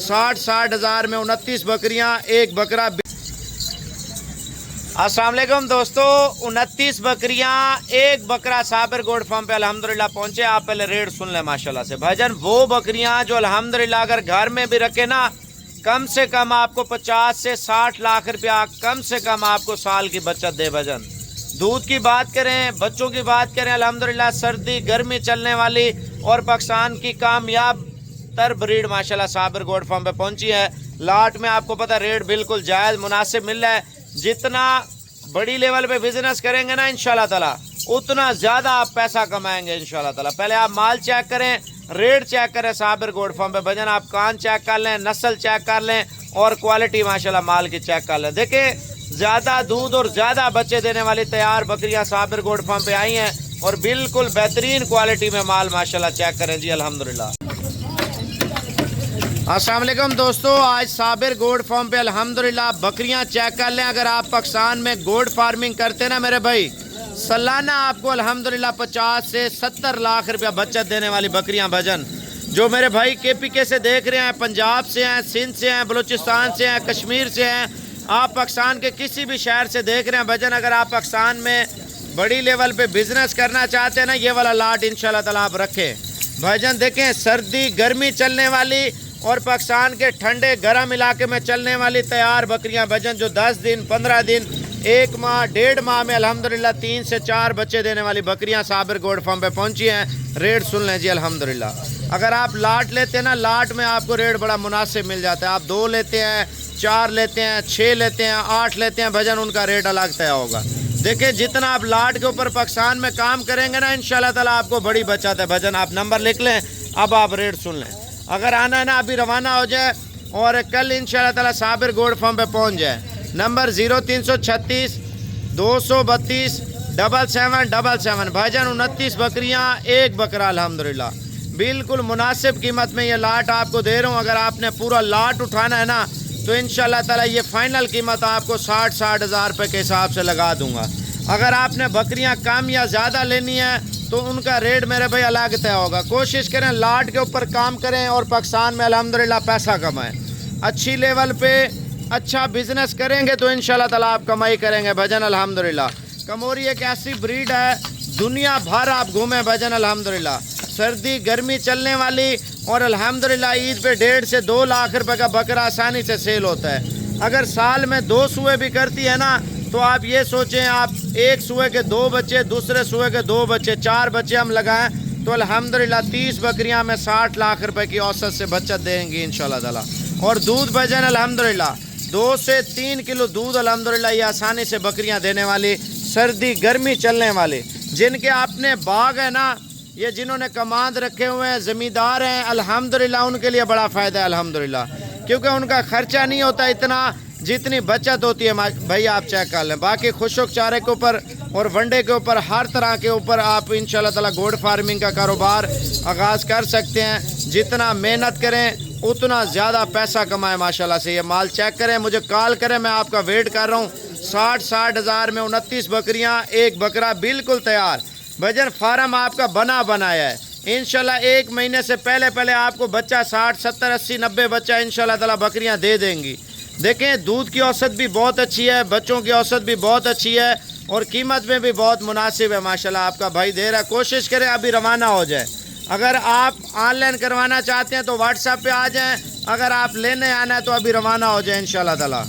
60 हज़ार में 29 बकरियां, एक बकरा। अस्सलाम वालेकुम दोस्तों, 29 बकरियां एक बकरा साबिर गोड फार्म पे अल्हम्दुलिल्लाह पहुंचे। आप पहले रेट सुन लें माशाल्लाह से भाईजान। वो बकरियां जो अल्हम्दुलिल्लाह अगर घर में भी रखे ना, कम से कम आपको 50 से 60 लाख रुपया कम से कम आपको साल की बचत दे भाईजान। दूध की बात करें, बच्चों की बात करें, अल्हम्दुलिल्लाह सर्दी गर्मी चलने वाली और पाकिस्तान की कामयाब तर ब्रीड माशाल्लाह साबिर गोड फार्म पे पहुंची है। लाट में आपको पता रेट बिल्कुल जायज़ मुनासिब मिल रहा है। जितना बड़ी लेवल पे बिजनेस करेंगे ना इंशाल्लाह ताला, उतना ज़्यादा आप पैसा कमाएंगे इंशाल्लाह ताला। पहले आप माल चेक करें, रेट चेक करें साबिर गोड फार्म पे भजन। आप कान चेक कर लें, नस्ल चेक कर लें और क्वालिटी माशाल्लाह माल की चेक कर लें। देखें, ज़्यादा दूध और ज़्यादा बच्चे देने वाली तैयार बकरियां साबिर गोड फार्म पे आई हैं और बिल्कुल बेहतरीन क्वालिटी में माल माशाल्लाह चेक करें जी अल्हम्दुलिल्लाह। अस्सलाम वालेकुम दोस्तों, आज साबिर गोड फार्म पे अल्हम्दुलिल्लाह बकरियां चेक कर लें। अगर आप पाकिस्तान में गोड फार्मिंग करते ना मेरे भाई, सालाना आपको अल्हम्दुलिल्लाह 50 से 70 लाख रुपया बचत देने वाली बकरियां भजन। जो मेरे भाई KPK से देख रहे हैं, पंजाब से हैं, सिंध से हैं, बलूचिस्तान से हैं, कश्मीर से हैं, आप पाकिस्तान के किसी भी शहर से देख रहे हैं भजन। अगर आप पाकिस्तान में बड़ी लेवल पे बिजनेस करना चाहते हैं ना, ये वाला लाट इंशाल्लाह ताला आप रखें भजन। देखें, सर्दी गर्मी चलने वाली और पाकिस्तान के ठंडे गर्म इलाके में चलने वाली तैयार बकरियां भजन, जो 10 दिन 15 दिन 1 माह 1.5 माह में अल्हम्दुलिल्लाह 3 से 4 बच्चे देने वाली बकरियां साबिर गोड फार्म पे पहुंची हैं। रेट सुन लें जी अल्हम्दुलिल्लाह। अगर आप लाट लेते हैं ना, लाट में आपको रेट बड़ा मुनासिब मिल जाता है। आप 2 लेते हैं, 4 लेते हैं, 6 लेते हैं, 8 लेते हैं भजन, उनका रेट अलग तय होगा। देखिए, जितना आप लाट के ऊपर पाकिस्तान में काम करेंगे ना इंशाल्लाह ताला आपको बड़ी बचत है भजन। आप नंबर लिख लें, अब आप रेट सुन लें। अगर आना है ना, अभी रवाना हो जाए और कल इंशाल्लाह ताला साबिर गोड फार्म पे पहुंच जाए। नंबर 0336 232 7777 भाईजान। 29 बकरियां एक बकरा अल्हम्दुलिल्लाह बिल्कुल मुनासिब कीमत में ये लाट आपको दे रहा हूँ। अगर आपने पूरा लाट उठाना है ना, तो इंशाल्लाह ताला ये फाइनल कीमत आपको 60 हज़ार रुपये के हिसाब से लगा दूंगा। अगर आपने बकरियां कम या ज़्यादा लेनी है तो उनका रेट मेरे भाई अलग तय होगा। कोशिश करें लाट के ऊपर काम करें और पाकिस्तान में अल्हम्दुलिल्लाह पैसा कमाएं। अच्छी लेवल पे अच्छा बिजनेस करेंगे तो इंशाल्लाह ताला आप कमाई करेंगे भजन अल्हम्दुलिल्लाह। कमोरी एक ऐसी ब्रीड है, दुनिया भर आप घूमें भजन अल्हम्दुलिल्लाह। सर्दी गर्मी चलने वाली और अल्हम्दुलिल्लाह ईद पे 1.5 से 2 लाख रुपए का बकरा आसानी से सेल होता है। अगर साल में 2 सुए भी करती है ना, तो आप ये सोचें, आप एक सुए के 2 बच्चे, दूसरे सुए के 2 बच्चे, 4 बच्चे हम लगाएं तो अल्हम्दुलिल्लाह 30 बकरियां में 60 लाख रुपए की औसत से बचत देंगी इंशाल्लाह ताला। और दूध भजन अल्हम्दुलिल्लाह 2 से 3 किलो दूध अल्हम्दुलिल्लाह ये आसानी से बकरियां देने वाली, सर्दी गर्मी चलने वाली। जिनके अपने बाग है ना, ये जिन्होंने कमांद रखे हुए हैं, ज़मींदार हैं, अल्हम्दुलिल्लाह उनके लिए बड़ा फ़ायदा है अल्हम्दुलिल्लाह, क्योंकि उनका खर्चा नहीं होता इतना जितनी बचत होती है भाई। आप चेक कर लें। बाकी खुशक चारे के ऊपर और वंडे के ऊपर हर तरह के ऊपर आप इंशाल्लाह ताला गोड फार्मिंग का कारोबार आगाज़ कर सकते हैं। जितना मेहनत करें उतना ज़्यादा पैसा कमाएं माशाल्लाह से। ये माल चेक करें, मुझे कॉल करें, मैं आपका वेट कर रहा हूँ। 60 हज़ार में 29 बकरियाँ एक बकरा बिल्कुल तैयार भजन। फार्म आपका बना बनाया है इंशाल्लाह। 1 महीने से पहले आपको बच्चा 60 70 80 90 बच्चा इंशाल्लाह ताला बकरियां दे देंगी। देखें, दूध की औसत भी बहुत अच्छी है, बच्चों की औसत भी बहुत अच्छी है और कीमत में भी बहुत मुनासिब है माशाल्लाह। आपका भाई दे रहा है, कोशिश करें अभी रवाना हो जाए। अगर आप ऑनलाइन करवाना चाहते हैं तो व्हाट्सएप पे आ जाएं। अगर आप लेने आना है तो अभी रवाना हो जाए इंशाल्लाह ताला।